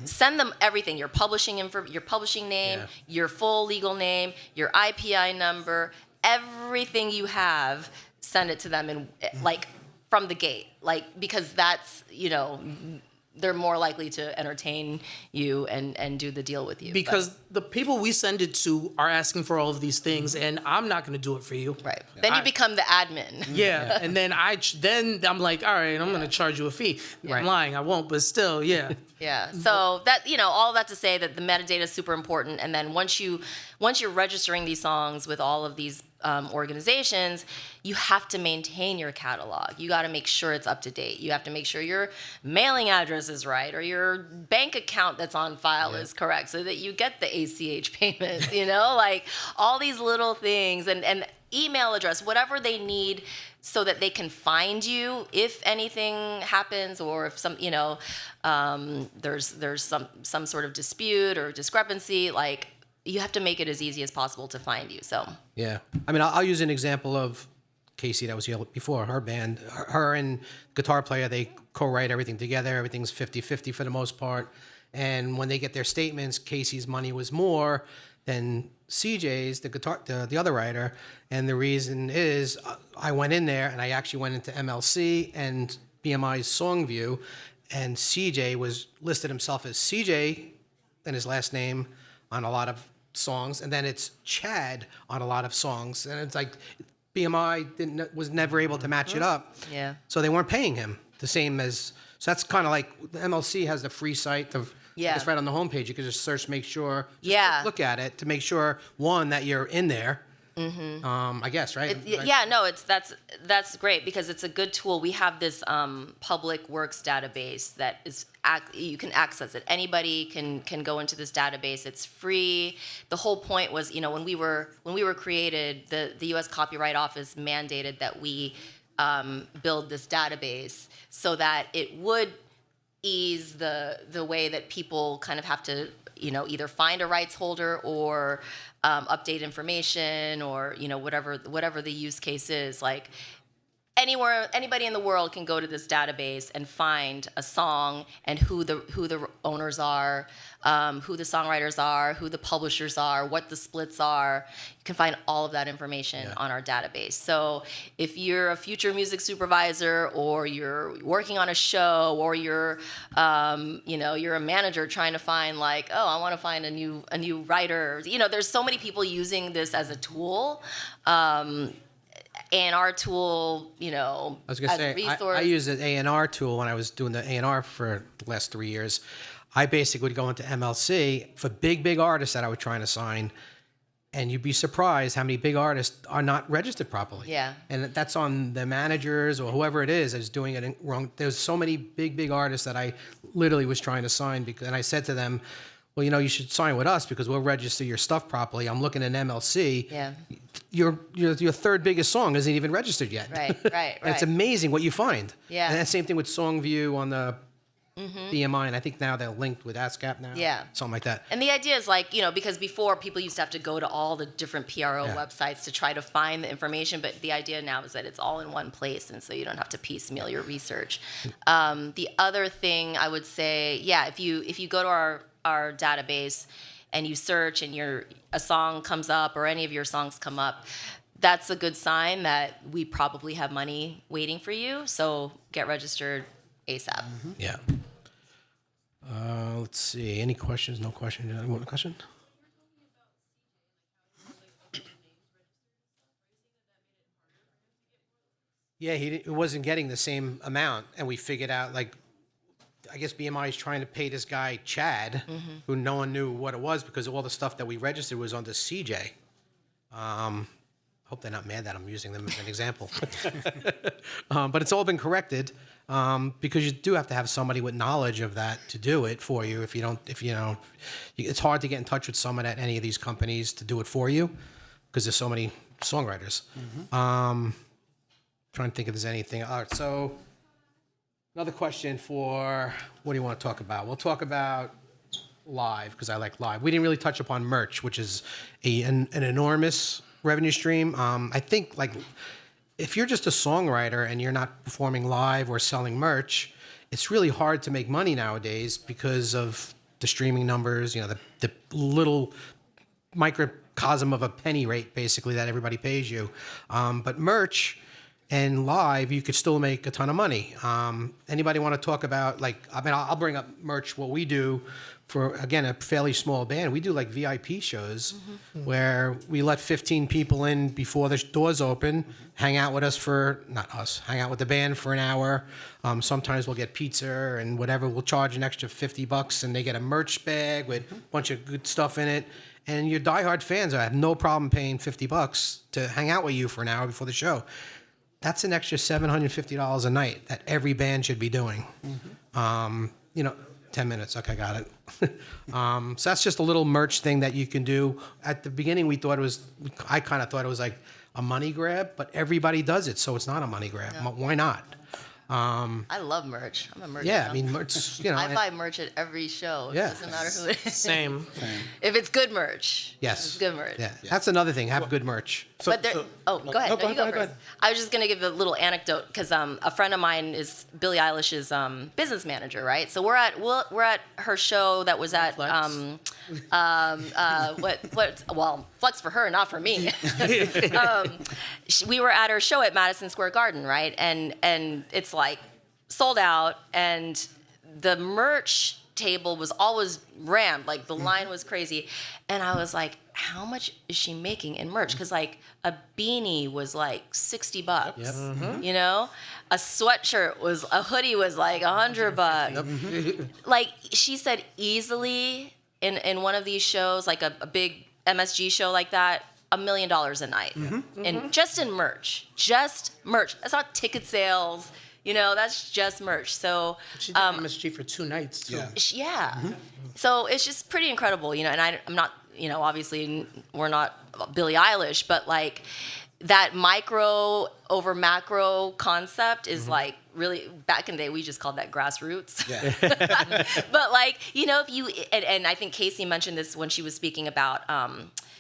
Send them everything: your publishing your publishing name, your full legal name, your IPI number, everything you have. Send it to them, and like from the gate, like because that's they're more likely to entertain you and do the deal with you. Because the people we send it to are asking for all of these things, and I'm not going to do it for you. Right. Then you become the admin. Yeah, and then I'm like, all right, I'm going to charge you a fee. I'm lying, I won't, but still, yeah. Yeah. So that all that to say that the metadata is super important, and then once you're registering these songs with all of these organizations, you have to maintain your catalog. You got to make sure it's up to date. You have to make sure your mailing address is right, or your bank account that's on file is correct, so that you get the ACH payments. Like all these little things, and email address, whatever they need, so that they can find you if anything happens, or if some there's some sort of dispute or discrepancy. Like you have to make it as easy as possible to find you. So Yeah. I mean, I'll use an example of Casey that was here before. Her band, her and guitar player, they co-write everything together. Everything's 50-50 for the most part. And when they get their statements, Casey's money was more than CJ's, the other writer. And the reason is I went in there and I actually went into MLC and BMI's Song View, and CJ was listed himself as CJ and his last name on a lot of songs, and then it's Chad on a lot of songs, and it's like BMI was never able to match it up. Yeah. So they weren't paying him the same as. So that's kind of like the MLC has the free site of. It's right on the homepage. You can just search, make sure. Look at it to make sure that you're in there. I guess, right? That's great because it's a good tool. We have this public works database that is you can access it. Anybody can go into this database. It's free. The whole point was, when we were created, the U.S. Copyright Office mandated that we build this database so that it would ease the way that people kind of have to either find a rights holder or update information, or whatever the use case is. Like anybody in the world can go to this database and find a song and who the owners are, who the songwriters are, who the publishers are, what the splits are. You can find all of that information on our database. So if you're a future music supervisor, or you're working on a show, or you're you're a manager trying to find I want to find a new writer. There's so many people using this as a tool. And our tool, I was gonna say, I used an A&R tool when I was doing the A&R for the last 3 years. I basically would go into MLC for big artists that I was trying to sign, and you'd be surprised how many big artists are not registered properly. Yeah. And that's on the managers or whoever it is that's doing it wrong. There's so many big artists that I literally was trying to sign, and I said to them, well, you should sign with us because we'll register your stuff properly. I'm looking at MLC. Yeah. Your third biggest song isn't even registered yet. Right. And it's amazing what you find. Yeah. And the same thing with Songview on the BMI, and I think now they're linked with ASCAP now. Yeah. Something like that. And the idea is because before people used to have to go to all the different PRO websites to try to find the information, but the idea now is that it's all in one place, and so you don't have to piecemeal your research. The other thing I would say, if you go to our database and you search and a song comes up, or any of your songs come up, that's a good sign that we probably have money waiting for you. So get registered ASAP. Yeah. Let's see. Any questions? No questions. Anyone a question? Yeah, he wasn't getting the same amount, and we figured out I guess BMI is trying to pay this guy Chad, who no one knew what it was because all the stuff that we registered was under CJ. Hope they're not mad that I'm using them as an example. But it's all been corrected because you do have to have somebody with knowledge of that to do it for you. It's hard to get in touch with someone at any of these companies to do it for you because there's so many songwriters. Trying to think if there's anything. All right, so another question for, what do you want to talk about? We'll talk about live because I like live. We didn't really touch upon merch, which is an enormous revenue stream. I think like if you're just a songwriter and you're not performing live or selling merch, it's really hard to make money nowadays because of the streaming numbers, you know, the little microcosm of a penny rate basically that everybody pays you. But merch and live, you could still make a ton of money. Anybody want to talk about like, I mean, I'll bring up merch, what we do for, again, a fairly small band. We do like VIP shows where we let 15 people in before the doors open, hang out with us for, not us, hang out with the band for an hour. Sometimes we'll get pizza and whatever. We'll charge an extra $50 and they get a merch bag with a bunch of good stuff in it. And your diehard fans, I have no problem paying $50 to hang out with you for an hour before the show. That's an extra $750 a night that every band should be doing. You know, 10 minutes. Okay, got it. So that's just a little merch thing that you can do. At the beginning, I kind of thought it was like a money grab, but everybody does it, so it's not a money grab. Yeah. Why not? I love merch. I'm a merch. Yeah, girl. I mean, merch, you know. I buy merch at every show. Yeah. It doesn't matter who it is. Same. If it's good merch. Yes. If it's good merch. Yeah, that's another thing. Have good merch. So, But there, so- go ahead. No, No, you go ahead. first. I was just gonna give a little anecdote because a friend of mine is Billie Eilish's business manager, right? So we're at her show that was at Flex for her, not for me. We were at her show at Madison Square Garden, right? And it's like sold out, and the merch table was always rammed, like the line was crazy, and I was like, how much is she making in merch? Because like a beanie was like $60, you know, a hoodie was like $100. Like she said, easily in one of these shows, like a big MSG show like that, $1 million a night, and just in merch, That's not ticket sales. You know, that's just merch. So She did MSG for 2 nights too. Yeah. yeah. So it's just pretty incredible, you know, and I'm not, you know, obviously we're not Billie Eilish, but like that micro over macro concept is like really, back in the day, we just called that grassroots. Yeah. But like, you know, if you, and I think Casey mentioned this when she was speaking about,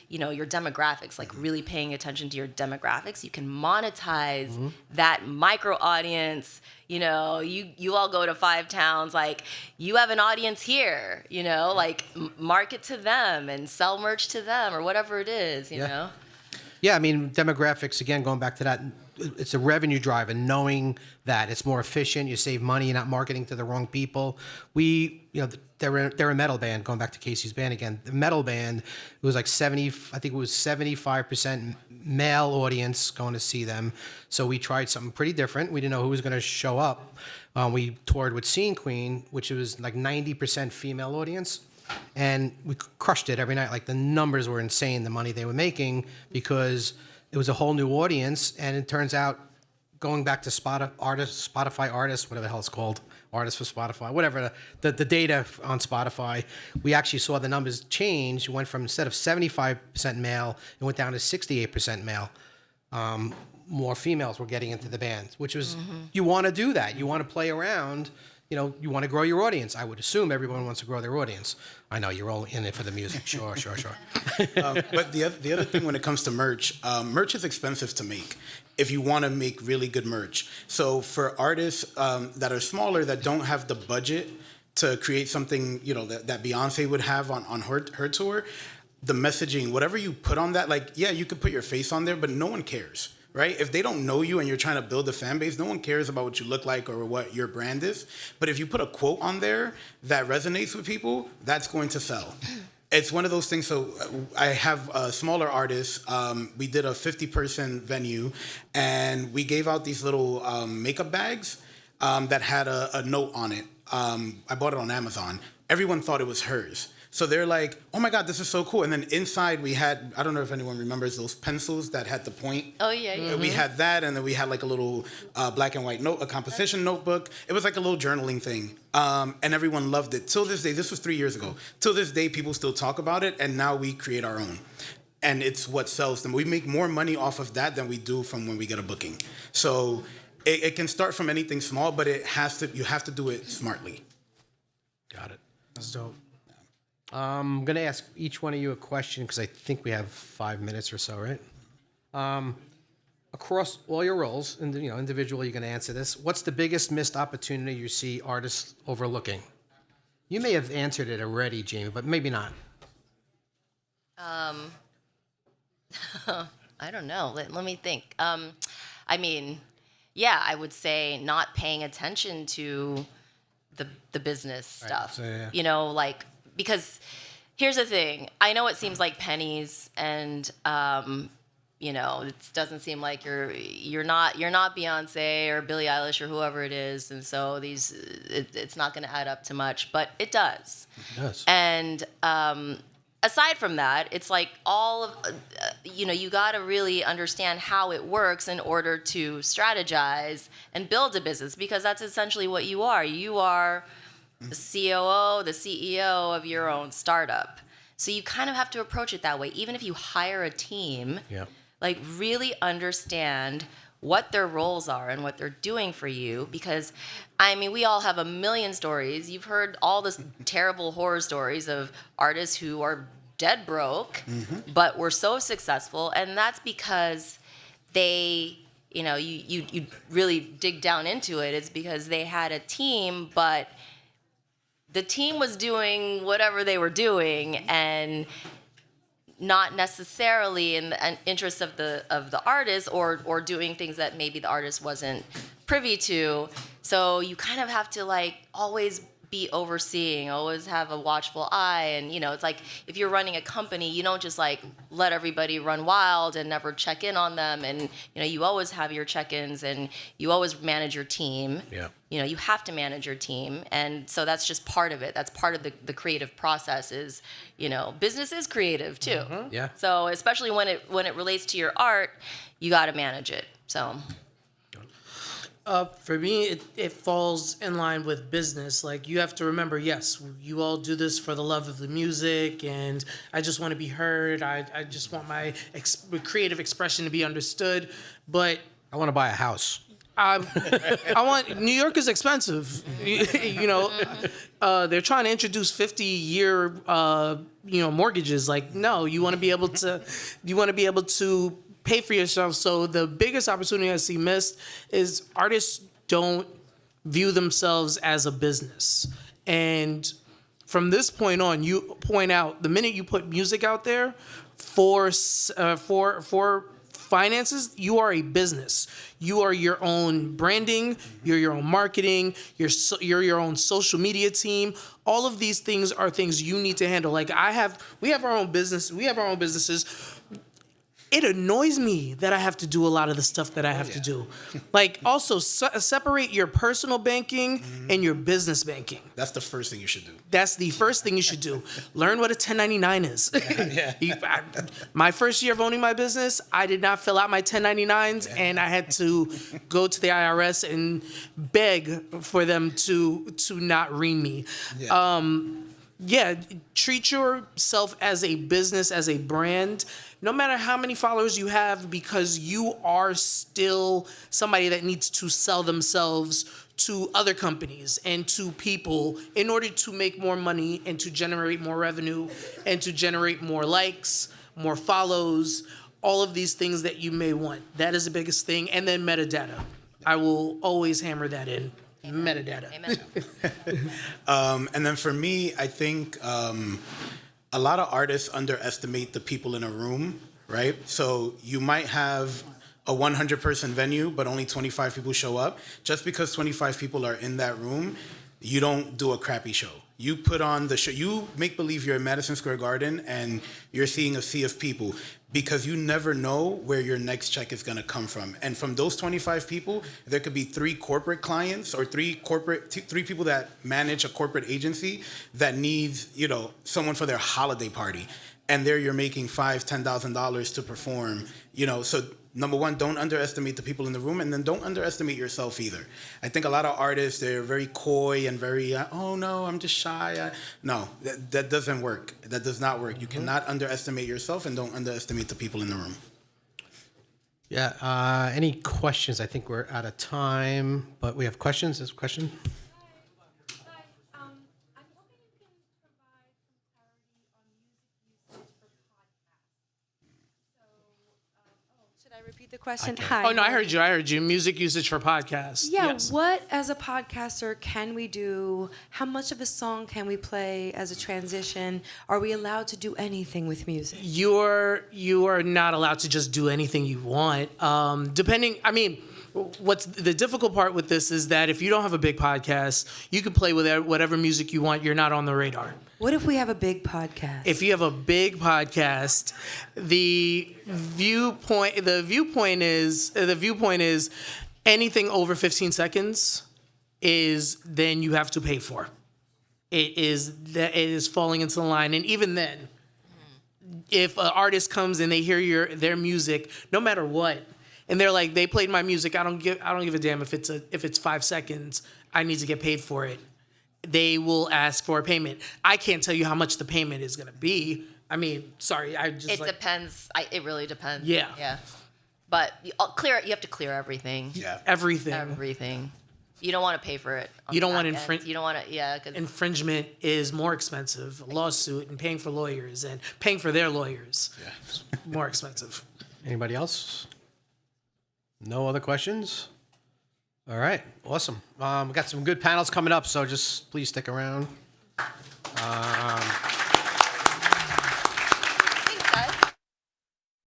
you know, your demographics, like really paying attention to your demographics. You can monetize that micro audience. You know, you all go to 5 towns, like you have an audience here, you know, like market to them and sell merch to them or whatever it is, you know? Yeah, I mean, demographics, again, going back to that, it's a revenue drive, and knowing that it's more efficient, you save money, you're not marketing to the wrong people. You know, they're a metal band, going back to Casey's band again. The metal band, it was like 75% male audience going to see them. So we tried something pretty different. We didn't know who was going to show up. We toured with Scene Queen, which was like 90% female audience. And we crushed it every night. Like the numbers were insane, the money they were making, because it was a whole new audience. And it turns out, going back to Spotify artists, whatever the hell it's called, artists for Spotify, whatever, the data on Spotify, we actually saw the numbers change. It went from, instead of 75% male, it went down to 68% male. More females were getting into the band, which was, you want to do that. You want to play around. You know, you want to grow your audience. I would assume everyone wants to grow their audience. I know you're all in it for the music. Sure. But the other thing when it comes to merch, merch is expensive to make if you want to make really good merch. So for artists that are smaller, that don't have the budget to create something, you know, that Beyonce would have on her tour, the messaging, whatever you put on that, like, yeah, you could put your face on there, but no one cares. Right? If they don't know you and you're trying to build a fan base, no one cares about what you look like or what your brand is. But if you put a quote on there that resonates with people, that's going to sell. It's one of those things. So I have smaller artists. We did a 50-person venue, and we gave out these little makeup bags that had a note on it. I bought it on Amazon. Everyone thought it was hers. So they're like, oh my God, this is so cool. And then inside we had, I don't know if anyone remembers those pencils that had the point. Oh, yeah. We had that, and then we had like a little black and white note, a composition notebook. It was like a little journaling thing. And everyone loved it. Till this day, this was 3 years ago. Till this day, people still talk about it, and now we create our own. And it's what sells them. We make more money off of that than we do from when we get a booking. So it can start from anything small, but you have to do it smartly. Got it. That's dope. I'm going to ask each one of you a question because I think we have 5 minutes or so, right? Across all your roles, and individually, you're going to answer this. What's the biggest missed opportunity you see artists overlooking? You may have answered it already, Jamie, but maybe not. I don't know. Let me think. I mean, yeah, I would say not paying attention to the business stuff. so, yeah. Because here's the thing. I know it seems like pennies, and it doesn't seem like you're not Beyonce or Billie Eilish or whoever it is, and so it's not going to add up to much, but it does. It does. And aside from that, it's like all of you got to really understand how it works in order to strategize and build a business, because that's essentially what you are. You are the COO, the CEO of your own startup. So you kind of have to approach it that way. Even if you hire a team, Yeah. like really understand what their roles are and what they're doing for you. Because, I mean, we all have a million stories. You've heard all this terrible horror stories of artists who are dead broke, but were so successful. And that's because they, you really dig down into it. It's because they had a team, but the team was doing whatever they were doing and not necessarily in the interest of the artist, or doing things that maybe the artist wasn't privy to. So you kind of have to always be overseeing, always have a watchful eye. And it's like if you're running a company, you don't just let everybody run wild and never check in on them. And you always have your check-ins, and you always manage your team. Yeah. You have to manage your team, and so that's just part of it. That's part of the creative process. Is business is creative too. Yeah. So especially when it relates to your art, you got to manage it. So. For me, it falls in line with business. Like, you have to remember, yes, you all do this for the love of the music, and I just want to be heard. I just want my creative expression to be understood. But I want to buy a house. I want New York is expensive. They're trying to introduce 50-year mortgages. Like, no, you want to be able to pay for yourself. So the biggest opportunity I see missed is artists don't view themselves as a business. And from this point on, you point out the minute you put music out there for finances, you are a business. You are your own branding. You're your own marketing. You're your own social media team. All of these things are things you need to handle. Like, we have our own business. We have our own businesses. It annoys me that I have to do a lot of the stuff that I have to do. Like, also separate your personal banking and your business banking. That's the first thing you should do. That's the first thing you should do. Learn what a 1099 is. My first year of owning my business, I did not fill out my 1099s, and I had to go to the IRS and beg for them to not ream me. Treat yourself as a business, as a brand, no matter how many followers you have, because you are still somebody that needs to sell themselves to other companies and to people in order to make more money and to generate more revenue and to generate more likes, more follows, all of these things that you may want. That is the biggest thing. And then metadata. I will always hammer that in. Metadata. Amen. And then for me, I think a lot of artists underestimate the people in a room, right? So you might have a 100-person venue, but only 25 people show up. Just because 25 people are in that room, you don't do a crappy show. You put on the show. You make believe you're in Madison Square Garden and you're seeing a sea of people, because you never know where your next check is going to come from. And from those 25 people, there could be 3 corporate clients or 3 people that manage a corporate agency that needs, someone for their holiday party. And there you're making $5,000, $10,000 to perform, so number one, don't underestimate the people in the room, and then don't underestimate yourself either. I think a lot of artists, they're very coy and very, oh no, I'm just shy. No, that doesn't work. That does not work. You cannot underestimate yourself, and don't underestimate the people in the room. Yeah. Any questions? I think we're out of time, but we have questions. There's a question. I'm hoping you can provide some clarity question. can't. Hi. Oh no, I heard you. Music usage for podcasts. Yeah, Yes. what as a podcaster can we do? How much of a song can we play as a transition? Are we allowed to do anything with music? You are not allowed to just do anything you want. What's the difficult part with this is that if you don't have a big podcast, you can play with whatever music you want. You're not on the radar. What if we have a big podcast? If you have a big podcast, the viewpoint is anything over 15 seconds is then you have to pay for. It is falling into the line, and even then, if an artist comes and they hear their music, no matter what, and they're like, they played my music, I don't give a damn if it's 5 seconds, I need to get paid for it. They will ask for a payment. I can't tell you how much the payment is going to be. I mean, sorry, It depends. It really depends. Yeah. Yeah. But you have to clear everything. Yeah. everything. Everything. You don't want to pay for it. on You don't the want back infring- end. You don't want to. Yeah. 'Cause Infringement is more expensive. A lawsuit and paying for lawyers and paying for their lawyers. Yeah. More expensive. Anybody else? No other questions? All right, awesome. We got some good panels coming up, so just please stick around.